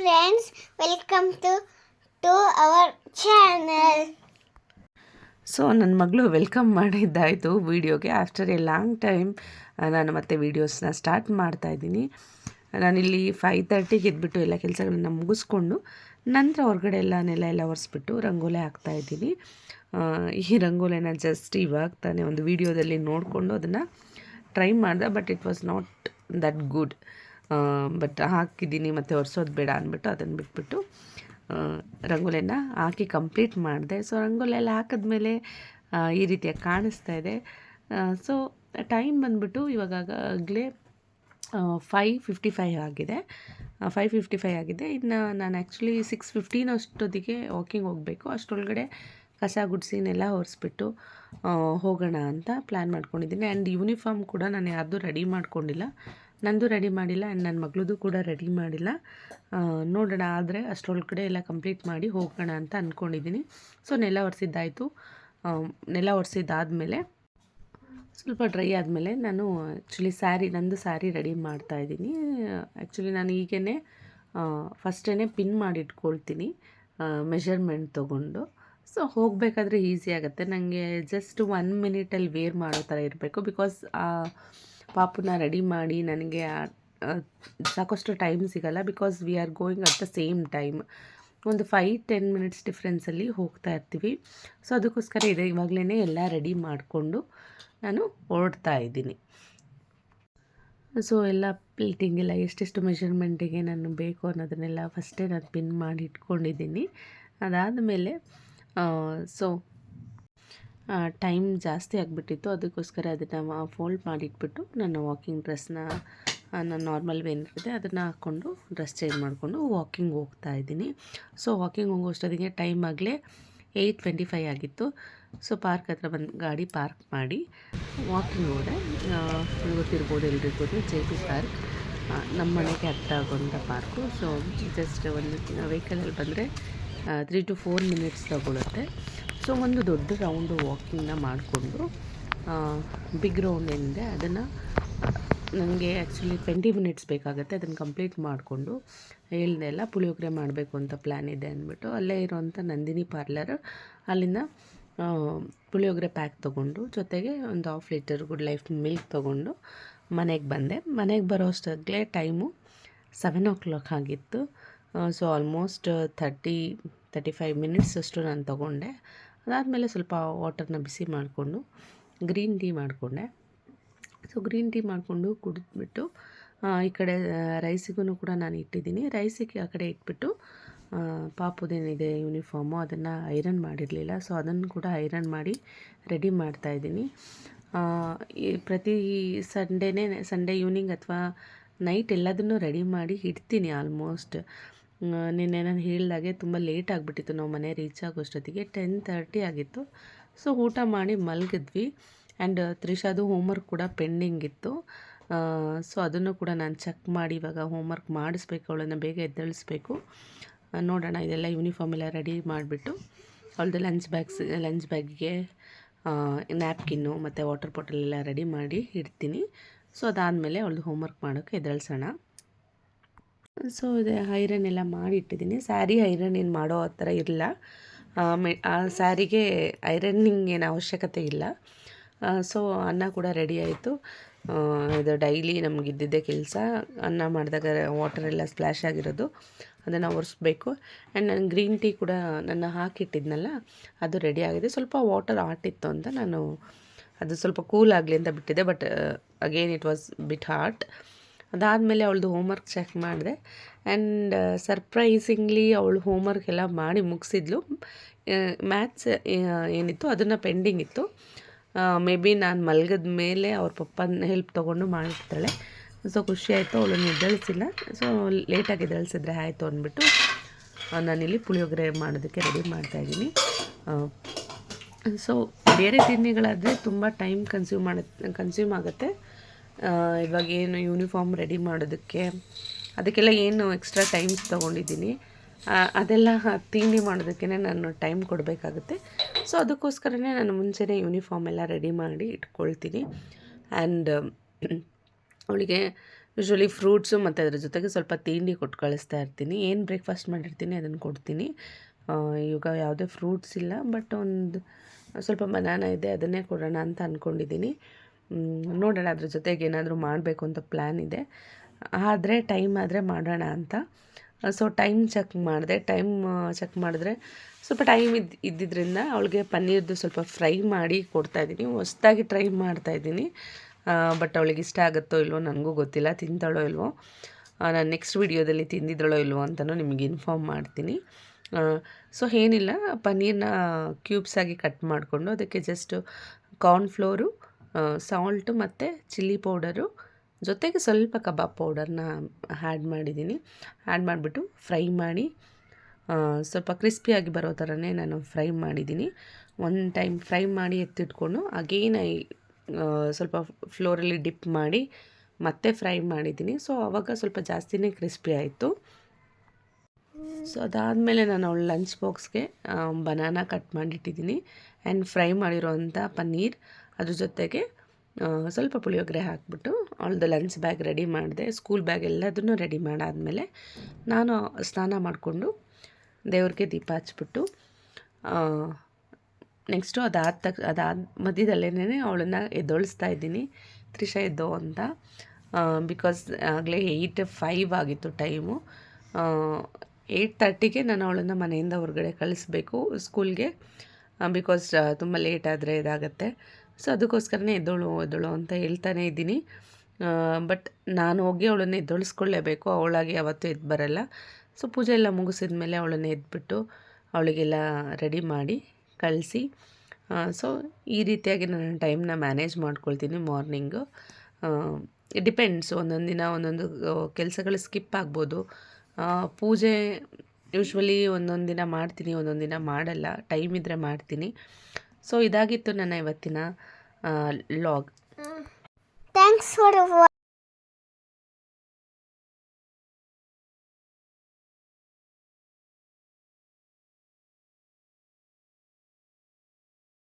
friends, welcome to our channel. So ನನ್ನ ಮಗಳು welcome ಮಾಡಿದ್ದಾಯಿತು ವೀಡಿಯೋಗೆ. ಆಫ್ಟರ್ ಎ ಲಾಂಗ್ ಟೈಮ್ ನಾನು ಮತ್ತೆ ವೀಡಿಯೋಸ್ನ ಸ್ಟಾರ್ಟ್ ಮಾಡ್ತಾಯಿದ್ದೀನಿ. ನಾನಿಲ್ಲಿ 5:30ಗೆ ಎದ್ಬಿಟ್ಟು ಎಲ್ಲ ಕೆಲಸಗಳನ್ನ ಮುಗಿಸ್ಕೊಂಡು ನಂತರ ಹೊರಗಡೆ ನೆಲ ಒರೆಸ್ಬಿಟ್ಟು ರಂಗೋಲಿ ಹಾಕ್ತಾಯಿದ್ದೀನಿ. ಈ ರಂಗೋಲಿನ ಜಸ್ಟ್ ಇವಾಗ ತಾನೇ ಒಂದು ವೀಡಿಯೋದಲ್ಲಿ ನೋಡಿಕೊಂಡು ಅದನ್ನು ಟ್ರೈ ಮಾಡಿದೆ, but it was not that good. But ಹಾಕಿದ್ದೀನಿ ಮತ್ತು ಒರೆಸೋದು ಬೇಡ ಅಂದ್ಬಿಟ್ಟು ಅದನ್ನು ಬಿಟ್ಬಿಟ್ಟು ರಂಗೋಲಿನ ಹಾಕಿ ಕಂಪ್ಲೀಟ್ ಮಾಡಿದೆ. ಸೊ ರಂಗೋಲಿ ಎಲ್ಲ ಹಾಕಿದ್ಮೇಲೆ ಈ ರೀತಿಯಾಗಿ ಕಾಣಿಸ್ತಾ ಇದೆ. ಸೊ ಟೈಮ್ ಬಂದುಬಿಟ್ಟು ಇವಾಗಲೇ 5:55 ಆಗಿದೆ. 5:55 ಆಗಿದೆ. ಇನ್ನು ನಾನು ಆ್ಯಕ್ಚುಲಿ 6:15 ಅಷ್ಟೊತ್ತಿಗೆ ವಾಕಿಂಗ್ ಹೋಗಬೇಕು. ಅಷ್ಟರೊಳಗಡೆ ಕಸ ಗುಡಿಸಿನೆಲ್ಲ ಒರೆಸ್ಬಿಟ್ಟು ಹೋಗೋಣ ಅಂತ ಪ್ಲ್ಯಾನ್ ಮಾಡ್ಕೊಂಡಿದ್ದೀನಿ. ಆ್ಯಂಡ್ ಯೂನಿಫಾರ್ಮ್ ಕೂಡ ನಾನು ಯಾರ್ದು ರೆಡಿ ಮಾಡ್ಕೊಂಡಿಲ್ಲ, ನಂದು ರೆಡಿ ಮಾಡಿಲ್ಲ ಆ್ಯಂಡ್ ನನ್ನ ಮಗಳದು ಕೂಡ ರೆಡಿ ಮಾಡಿಲ್ಲ. ನೋಡೋಣ, ಆದರೆ ಅಷ್ಟರೊಳಗಡೆ ಎಲ್ಲ ಕಂಪ್ಲೀಟ್ ಮಾಡಿ ಹೋಗೋಣ ಅಂತ ಅಂದ್ಕೊಂಡಿದ್ದೀನಿ. ಸೊ ನೆಲ ಒರೆಸಿದ್ದಾಯಿತು. ನೆಲ ಒರೆಸಿದ್ದಾದಮೇಲೆ ಸ್ವಲ್ಪ ಡ್ರೈ ಆದಮೇಲೆ ನಾನು ಆ್ಯಕ್ಚುಲಿ ನಂದು ಸ್ಯಾರಿ ರೆಡಿ ಮಾಡ್ತಾಯಿದ್ದೀನಿ. ಆ್ಯಕ್ಚುಲಿ ನಾನು ಈಗೇ ಫಸ್ಟೇ ಪಿನ್ ಮಾಡಿ ಇಟ್ಕೊಳ್ತೀನಿ ಮೆಷರ್ಮೆಂಟ್ ತೊಗೊಂಡು. ಸೊ ಹೋಗಬೇಕಾದ್ರೆ ಈಸಿ ಆಗುತ್ತೆ. ನನಗೆ ಜಸ್ಟ್ 1 ಮಿನಿಟಲ್ಲಿ ವೇರ್ ಮಾಡೋ ಥರ ಇರಬೇಕು. ಬಿಕಾಸ್ ಪಾಪುನ ರೆಡಿ ಮಾಡಿ ನನಗೆ ಸಾಕಷ್ಟು ಟೈಮ್ ಸಿಗೋಲ್ಲ. Because we are going at the same time. ಒಂದು 5-10 ಮಿನಿಟ್ಸ್ ಡಿಫ್ರೆನ್ಸಲ್ಲಿ ಹೋಗ್ತಾ ಇರ್ತೀವಿ. ಸೊ ಅದಕ್ಕೋಸ್ಕರ ಇವಾಗಲೇ ಎಲ್ಲ ರೆಡಿ ಮಾಡಿಕೊಂಡು ನಾನು ಹೊರಡ್ತಾ ಇದ್ದೀನಿ. ಸೊ ಎಲ್ಲ ಪ್ಲೇಟಿಂಗ್ ಎಲ್ಲ ಎಷ್ಟೆಷ್ಟು ಮೆಷರ್ಮೆಂಟಿಗೆ ನಾನು ಬೇಕು ಅನ್ನೋದನ್ನೆಲ್ಲ ಫಸ್ಟೇ ನಾನು ಪಿನ್ ಮಾಡಿ ಇಟ್ಕೊಂಡಿದ್ದೀನಿ. ಅದಾದಮೇಲೆ ಸೊ ಟೈಮ್ ಜಾಸ್ತಿ ಆಗಿಬಿಟ್ಟಿತ್ತು. ಅದಕ್ಕೋಸ್ಕರ ಅದನ್ನು ಫೋಲ್ಡ್ ಮಾಡಿಟ್ಬಿಟ್ಟು ನನ್ನ ವಾಕಿಂಗ್ ಡ್ರೆಸ್ನ ನಾನು ನಾರ್ಮಲ್ ಏನಿರುತ್ತೆ ಅದನ್ನು ಹಾಕ್ಕೊಂಡು ಡ್ರೆಸ್ ಚೇಂಜ್ ಮಾಡಿಕೊಂಡು ವಾಕಿಂಗ್ ಹೋಗ್ತಾ ಇದ್ದೀನಿ. ಸೊ ವಾಕಿಂಗ್ ಹೋಗೋಷ್ಟೊತ್ತಿಗೆ ಟೈಮ್ ಆಗಲೇ 8:25 ಆಗಿತ್ತು. ಸೊ ಪಾರ್ಕ್ ಹತ್ರ ಬಂದು ಗಾಡಿ ಪಾರ್ಕ್ ಮಾಡಿ ವಾಕಿಂಗ್ ಹೋದೆ. ಗೊತ್ತಿರ್ಬೋದು ಎಲ್ರಿಗೂ JP ಪಾರ್ಕ್ ನಮ್ಮ ಮನೆಗೆ ಹತ್ರ ಆಗುವಂಥ ಪಾರ್ಕು. ಸೊ ಜಸ್ಟ್ ಒಂದು ವೆಹಿಕಲಲ್ಲಿ ಬಂದರೆ 3 to 4 ಮಿನಿಟ್ಸ್ ತಗೊಳುತ್ತೆ. ಸೊ ಒಂದು ದೊಡ್ಡ ರೌಂಡು ವಾಕಿಂಗ್ನ ಮಾಡಿಕೊಂಡು ಬಿಗ್ ರೌಂಡ್ ಏನಿದೆ ಅದನ್ನು ನನಗೆ ಆ್ಯಕ್ಚುಲಿ 20 ಮಿನಿಟ್ಸ್ ಬೇಕಾಗುತ್ತೆ. ಅದನ್ನು ಕಂಪ್ಲೀಟ್ ಮಾಡಿಕೊಂಡು ಹೇಳ್ದೆಲ್ಲ ಪುಳಿಯೋಗರೆ ಮಾಡಬೇಕು ಅಂತ ಪ್ಲ್ಯಾನ್ ಇದೆ ಅಂದ್ಬಿಟ್ಟು ಅಲ್ಲೇ ಇರೋವಂಥ ನಂದಿನಿ ಪಾರ್ಲರ್ ಅಲ್ಲಿಂದ ಪುಳಿಯೋಗರೆ ಪ್ಯಾಕ್ ತೊಗೊಂಡು ಜೊತೆಗೆ ಒಂದು 1/2 ಲೀಟರ್ ಗುಡ್ ಲೈಫ್ ಮಿಲ್ಕ್ ತೊಗೊಂಡು ಮನೆಗೆ ಬಂದೆ. ಮನೆಗೆ ಬರೋ ಅಷ್ಟಾಗಲೇ ಟೈಮು 7 o'clock ಆಗಿತ್ತು. ಸೊ ಆಲ್ಮೋಸ್ಟ್ 30-35 ಮಿನಿಟ್ಸ್ ಅಷ್ಟು ನಾನು ತೊಗೊಂಡೆ. ಅದಾದಮೇಲೆ ಸ್ವಲ್ಪ ವಾಟರ್ನ ಬಿಸಿ ಮಾಡಿಕೊಂಡು ಗ್ರೀನ್ ಟೀ ಮಾಡಿಕೊಂಡೆ. ಸೊ ಗ್ರೀನ್ ಟೀ ಮಾಡಿಕೊಂಡು ಕುಡಿದ್ಬಿಟ್ಟು ಈ ಕಡೆ ರೈಸಿಗೂ ಕೂಡ ನಾನು ಇಟ್ಟಿದ್ದೀನಿ. ರೈಸಿಗೆ ಆ ಕಡೆ ಇಟ್ಬಿಟ್ಟು ಪಾಪುದೇನಿದೆ ಯೂನಿಫಾರ್ಮು ಅದನ್ನು ಐರನ್ ಮಾಡಿರಲಿಲ್ಲ. ಸೊ ಅದನ್ನು ಕೂಡ ಐರನ್ ಮಾಡಿ ರೆಡಿ ಮಾಡ್ತಾಯಿದ್ದೀನಿ. ಪ್ರತಿ ಸಂಡೇ ಈವ್ನಿಂಗ್ ಅಥವಾ ನೈಟ್ ಎಲ್ಲದನ್ನೂ ರೆಡಿ ಮಾಡಿ ಇಡ್ತೀನಿ ಆಲ್ಮೋಸ್ಟ್. ನಿನ್ನೆ ನಾನು ಹೇಳಿದಾಗೆ ತುಂಬ ಲೇಟ್ ಆಗಿಬಿಟ್ಟಿತ್ತು. ನಾವು ಮನೆ ರೀಚ್ ಆಗೋಷ್ಟೊತ್ತಿಗೆ 10:30 ಆಗಿತ್ತು. ಸೊ ಊಟ ಮಾಡಿ ಮಲಗಿದ್ವಿ. ಆ್ಯಂಡ್ ತ್ರಿಷಾದು ಹೋಮ್ವರ್ಕ್ ಕೂಡ ಪೆಂಡಿಂಗ್ ಇತ್ತು. ಸೊ ಅದನ್ನು ಕೂಡ ನಾನು ಚೆಕ್ ಮಾಡಿ ಇವಾಗ ಹೋಮ್ವರ್ಕ್ ಮಾಡಿಸ್ಬೇಕು, ಅವಳನ್ನು ಬೇಗ ಎದ್ದೇಳಿಸ್ಬೇಕು. ನೋಡೋಣ, ಇದೆಲ್ಲ ಯೂನಿಫಾರ್ಮ್ ಎಲ್ಲ ರೆಡಿ ಮಾಡಿಬಿಟ್ಟು ಅವಳದು ಲಂಚ್ ಬ್ಯಾಗಿಗೆ ನ್ಯಾಪ್ಕಿನ್ನು ಮತ್ತು ವಾಟರ್ ಬಾಟಲೆಲ್ಲ ರೆಡಿ ಮಾಡಿ ಇಡ್ತೀನಿ. ಸೊ ಅದಾದಮೇಲೆ ಅವಳದು ಹೋಮ್ವರ್ಕ್ ಮಾಡೋಕ್ಕೆ ಎದ್ದೇಳಿಸೋಣ. ಸೊ ಇದೆ ಐರನ್ ಎಲ್ಲ ಮಾಡಿ ಇಟ್ಟಿದ್ದೀನಿ. ಸ್ಯಾರಿ ಐರನ್ ಏನು ಮಾಡೋ ಆ ಥರ ಇಲ್ಲ. ಆ ಸ್ಯಾರಿಗೆ ಐರನ್ನಿಂಗ್ ಏನು ಅವಶ್ಯಕತೆ ಇಲ್ಲ. ಸೊ ಅನ್ನ ಕೂಡ ರೆಡಿ ಆಯಿತು. ಇದು ಡೈಲಿ ನಮಗಿದ್ದಿದ್ದೇ ಕೆಲಸ. ಅನ್ನ ಮಾಡಿದಾಗ ವಾಟರೆಲ್ಲ ಸ್ಪ್ಲ್ಯಾಶ್ ಆಗಿರೋದು ಅದನ್ನು ಒರೆಸ್ಬೇಕು. ಆ್ಯಂಡ್ ನಾನು ಗ್ರೀನ್ ಟೀ ಕೂಡ ನಾನು ಹಾಕಿಟ್ಟಿದ್ನಲ್ಲ ಅದು ರೆಡಿ ಆಗಿದೆ. ಸ್ವಲ್ಪ ವಾಟರ್ ಹಾಟಿತ್ತು ಅಂತ ನಾನು ಅದು ಸ್ವಲ್ಪ ಕೂಲ್ ಆಗಲಿ ಅಂತ ಬಿಟ್ಟಿದ್ದೆ. But again it was bit hot. ಅದಾದಮೇಲೆ ಅವಳದು ಹೋಮ್ವರ್ಕ್ ಚೆಕ್ ಮಾಡಿದೆ. ಆ್ಯಂಡ್ ಸರ್ಪ್ರೈಸಿಂಗ್ಲಿ ಅವಳು ಹೋಮ್ವರ್ಕ್ ಎಲ್ಲ ಮಾಡಿ ಮುಗಿಸಿದ್ಲು. ಮ್ಯಾಥ್ಸ್ ಏನಿತ್ತು ಅದನ್ನು ಪೆಂಡಿಂಗ್ ಇತ್ತು. ಮೇ ಬಿ ನಾನು ಮಲಗಿದ ಮೇಲೆ ಅವ್ರ ಪಪ್ಪನ ಹೆಲ್ಪ್ ತೊಗೊಂಡು ಮಾಡಿರ್ತಾಳೆ. ಸೊ ಖುಷಿಯಾಯಿತು. ಅವಳನ್ನು ಎದ್ದೇಳಿಸಿಲ್ಲ. ಸೊ ಲೇಟಾಗಿ ಎದ್ದೇಳಿಸಿದ್ರೆ ಆಯಿತು ಅಂದ್ಬಿಟ್ಟು ನಾನಿಲ್ಲಿ ಪುಳಿಯೋಗರೆ ಮಾಡೋದಕ್ಕೆ ರೆಡಿ ಮಾಡ್ತಾಯಿದ್ದೀನಿ. ಸೊ ಬೇರೆ ತಿಂಡಿಗಳಾದರೆ ತುಂಬ ಟೈಮ್ ಕನ್ಸ್ಯೂಮ್ ಆಗುತ್ತೆ. ಇವಾಗ ಏನು ಯೂನಿಫಾರ್ಮ್ ರೆಡಿ ಮಾಡೋದಕ್ಕೆ ಅದಕ್ಕೆಲ್ಲ ಏನು ಎಕ್ಸ್ಟ್ರಾ ಟೈಮ್ಸ್ ತೊಗೊಂಡಿದ್ದೀನಿ, ಅದೆಲ್ಲ ತಿಂಡಿ ಮಾಡೋದಕ್ಕೆ ನಾನು ಟೈಮ್ ಕೊಡಬೇಕಾಗುತ್ತೆ. ಸೊ ಅದಕ್ಕೋಸ್ಕರನೇ ನಾನು ಮುಂಚೆನೇ ಯೂನಿಫಾರ್ಮ್ ಎಲ್ಲ ರೆಡಿ ಮಾಡಿ ಇಟ್ಕೊಳ್ತೀನಿ. ಆ್ಯಂಡ್ ಅವಳಿಗೆ ಯೂಶ್ವಲಿ ಫ್ರೂಟ್ಸು ಮತ್ತು ಅದ್ರ ಜೊತೆಗೆ ಸ್ವಲ್ಪ ತಿಂಡಿ ಕೊಟ್ಟು ಕಳಿಸ್ತಾ ಇರ್ತೀನಿ. ಏನು ಬ್ರೇಕ್ಫಾಸ್ಟ್ ಮಾಡಿರ್ತೀನಿ ಅದನ್ನು ಕೊಡ್ತೀನಿ. ಇವಾಗ ಯಾವುದೇ ಫ್ರೂಟ್ಸ್ ಇಲ್ಲ, ಬಟ್ ಒಂದು ಸ್ವಲ್ಪ ಬನಾನಾ ಇದೆ, ಅದನ್ನೇ ಕೊಡೋಣ ಅಂತ ಅಂದ್ಕೊಂಡಿದ್ದೀನಿ. ನೋಡೋಣ, ಅದ್ರ ಜೊತೆಗೆ ಏನಾದರೂ ಮಾಡಬೇಕು ಅಂತ ಪ್ಲ್ಯಾನ್ ಇದೆ. ಆದರೆ ಟೈಮ್ ಆದರೆ ಮಾಡೋಣ ಅಂತ. ಸೊ ಟೈಮ್ ಚೆಕ್ ಮಾಡಿದ್ರೆ ಸ್ವಲ್ಪ ಟೈಮ್ ಇದ್ದಿದ್ದರಿಂದ ಅವಳಿಗೆ ಪನ್ನೀರ್ದು ಸ್ವಲ್ಪ ಫ್ರೈ ಮಾಡಿ ಕೊಡ್ತಾಯಿದ್ದೀನಿ. ಹೊಸ್ದಾಗಿ ಟ್ರೈ ಮಾಡ್ತಾಯಿದ್ದೀನಿ. ಬಟ್ ಅವಳಿಗೆ ಇಷ್ಟ ಆಗುತ್ತೋ ಇಲ್ವೋ ನನಗೂ ಗೊತ್ತಿಲ್ಲ, ತಿಂತಾಳೋ ಇಲ್ವೋ. ನಾನು ನೆಕ್ಸ್ಟ್ ವಿಡಿಯೋದಲ್ಲಿ ತಿಂದಿದ್ದಳೋ ಇಲ್ವೋ ಅಂತಲೂ ನಿಮಗೆ ಇನ್ಫಾರ್ಮ್ ಮಾಡ್ತೀನಿ. ಸೊ ಏನಿಲ್ಲ, ಪನ್ನೀರ್ನ ಕ್ಯೂಬ್ಸಾಗಿ ಕಟ್ ಮಾಡಿಕೊಂಡು ಅದಕ್ಕೆ ಜಸ್ಟ್ ಕಾರ್ನ್ಫ್ಲೋರು, ಸಾಲ್ಟು ಮತ್ತು ಚಿಲ್ಲಿ ಪೌಡರು ಜೊತೆಗೆ ಸ್ವಲ್ಪ ಕಬಾಬ್ ಪೌಡರ್ನ ಆ್ಯಡ್ ಮಾಡಿದ್ದೀನಿ. ಆ್ಯಡ್ ಮಾಡಿಬಿಟ್ಟು ಫ್ರೈ ಮಾಡಿ ಸ್ವಲ್ಪ ಕ್ರಿಸ್ಪಿಯಾಗಿ ಬರೋ ಥರನೇ ನಾನು ಫ್ರೈ ಮಾಡಿದ್ದೀನಿ. ಒನ್ ಟೈಮ್ ಫ್ರೈ ಮಾಡಿ ಎತ್ತಿಟ್ಕೊಂಡು ಅಗೇನ್ ಸ್ವಲ್ಪ ಫ್ಲೋರಲ್ಲಿ ಡಿಪ್ ಮಾಡಿ ಮತ್ತೆ ಫ್ರೈ ಮಾಡಿದ್ದೀನಿ. ಸೊ ಆವಾಗ ಸ್ವಲ್ಪ ಜಾಸ್ತಿನೇ ಕ್ರಿಸ್ಪಿ ಆಯಿತು. ಸೊ ಅದಾದಮೇಲೆ ನಾನು ಅವಳ ಲಂಚ್ ಬಾಕ್ಸ್ಗೆ ಬನಾನಾ ಕಟ್ ಮಾಡಿಟ್ಟಿದ್ದೀನಿ ಆ್ಯಂಡ್ ಫ್ರೈ ಮಾಡಿರೋವಂಥ ಪನ್ನೀರ್, ಅದ್ರ ಜೊತೆಗೆ ಸ್ವಲ್ಪ ಪುಳಿಯೋಗರೆ ಹಾಕ್ಬಿಟ್ಟು ಅವಳದು ಲಂಚ್ ಬ್ಯಾಗ್ ರೆಡಿ ಮಾಡಿದೆ. ಸ್ಕೂಲ್ ಬ್ಯಾಗ್ ಎಲ್ಲದನ್ನೂ ರೆಡಿ ಮಾಡಾದಮೇಲೆ ನಾನು ಸ್ನಾನ ಮಾಡಿಕೊಂಡು ದೇವ್ರಿಗೆ ದೀಪ ಹಚ್ಬಿಟ್ಟು ನೆಕ್ಸ್ಟು ಅದಾದ ಮಧ್ಯದಲ್ಲೇ ಅವಳನ್ನು ಎದ್ದೊಳಿಸ್ತಾ ಇದ್ದೀನಿ. ತ್ರಿಷಾ ಎದ್ದೋ ಅಂತ, ಬಿಕಾಸ್ ಆಗಲೇ 8:05 ಆಗಿತ್ತು ಟೈಮು. 8:30ಗೆ ನಾನು ಅವಳನ್ನು ಮನೆಯಿಂದ ಹೊರಗಡೆ ಕಳಿಸ್ಬೇಕು ಸ್ಕೂಲ್ಗೆ, ಬಿಕಾಸ್ ತುಂಬ ಲೇಟ್ ಆದರೆ ಇದಾಗತ್ತೆ. ಸೊ ಅದಕ್ಕೋಸ್ಕರನೇ ಎದ್ದೋಳು ಅಂತ ಹೇಳ್ತಾನೇ ಇದ್ದೀನಿ. ಬಟ್ ನಾನು ಹೋಗಿ ಅವಳನ್ನು ಎದ್ದೊಳಿಸ್ಕೊಳ್ಳೇಬೇಕು, ಅವಳಾಗಿ ಯಾವತ್ತೂ ಎದ್ದು ಬರಲ್ಲ. ಸೊ ಪೂಜೆ ಎಲ್ಲ ಮುಗಿಸಿದ ಮೇಲೆ ಅವಳನ್ನು ಎದ್ಬಿಟ್ಟು ಅವಳಿಗೆಲ್ಲ ರೆಡಿ ಮಾಡಿ ಕಳಿಸಿ. ಸೊ ಈ ರೀತಿಯಾಗಿ ನಾನು ಟೈಮ್ನ ಮ್ಯಾನೇಜ್ ಮಾಡ್ಕೊಳ್ತೀನಿ ಮಾರ್ನಿಂಗು. ಡಿಪೆಂಡ್ಸ್, ಒಂದೊಂದು ದಿನ ಒಂದೊಂದು ಕೆಲಸಗಳು ಸ್ಕಿಪ್ ಆಗ್ಬೋದು. ಪೂಜೆ ಯೂಶ್ವಲಿ ಒಂದೊಂದು ದಿನ ಮಾಡ್ತೀನಿ, ಒಂದೊಂದು ದಿನ ಮಾಡಲ್ಲ, ಟೈಮ್ ಇದ್ದರೆ ಮಾಡ್ತೀನಿ. ಸೊ ಇದಾಗಿತ್ತು ನನ್ನ ಇವತ್ತಿನ ಲಾಗ್. Thanks for